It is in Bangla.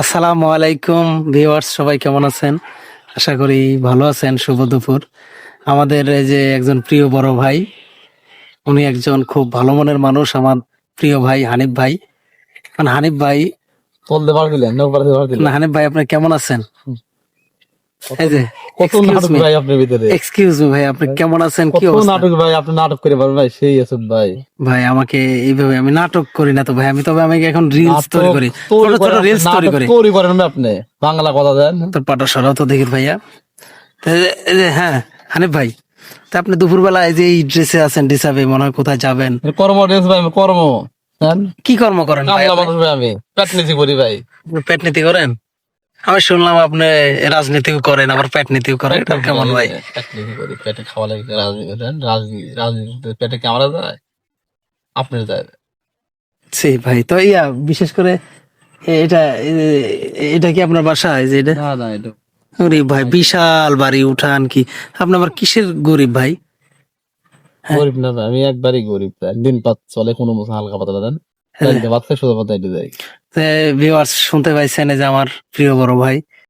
আসসালামু আলাইকুম ভিউয়ার্স, সবাই কেমন আছেন? আশা করি ভালো আছেন। শুভ দুপুর। আমাদের এই যে একজন প্রিয় বড় ভাই, উনি একজন খুব ভালো মনের মানুষ, আমার প্রিয় ভাই হানিফ ভাই। হানিফ ভাই, বলতে পারছিলেন না পারতে পারছিলেন হানিফ ভাই আপনি কেমন আছেন? এই যে কত নাটক ভাই আপনার ভিতরে, এক্সকিউজ মি ভাই, আপনি কেমন আছেন? কি কত অবস্থা? নাটক ভাই, আপনি নাটক করে পারবেন ভাই, সেই আছেন ভাই। ভাই আমাকে এইভাবে, আমি নাটক করি না তো ভাই, আমি এখন রিলস তৈরি করি, ছোট ছোট রিলস তৈরি করি। তৈরি করেন না আপনি, বাংলা কথা দেন। তোর পাটা সরাও তো দেখি ভাইয়া। তো এই যে হ্যাঁ হানিফ ভাই, তা আপনি দুপুরবেলা এই যে এই ড্রেসে আছেন, ডিসাবে মনে হয় কোথায় যাবেন? কর্ম ড্রেস ভাই, আমি কর্ম হ্যাঁ? কি কর্ম করেন ভাই? কামলা মানুষ ভাই, আমি পেট নিচে করি ভাই। আপনি পেট নীতি করেন? আমি শুনলাম আপনি রাজনীতিও করেন, আবার পেট নীতিও করেন, এটা কেমন ভাই? পেট নিচে করি, পেটে খাওয়া লাগে, রাজনীতি করেন, রাজনীতি পেটে ক্যামেরা যায়, আপনার যায়। সেই ভাই, তো ইয়া বিশেষ করে এটা এটা কি আপনার বাসা? এই যে এটা, না না, এটা গরিব ভাই, বিশাল বাড়ি, উঠান কি? আপনি আবার কিসের গরিব ভাই? গরিব না ভাই, আমি একবারই গরিব ভাই। দিন পাত চলে কোনো মতো হালকা পাতলা দেন, ভাত খাই সোজা পাতা এটা যাই। ভিউয়ার্স শুনতে পাইছেন, এই যে আমার প্রিয় বড় ভাই,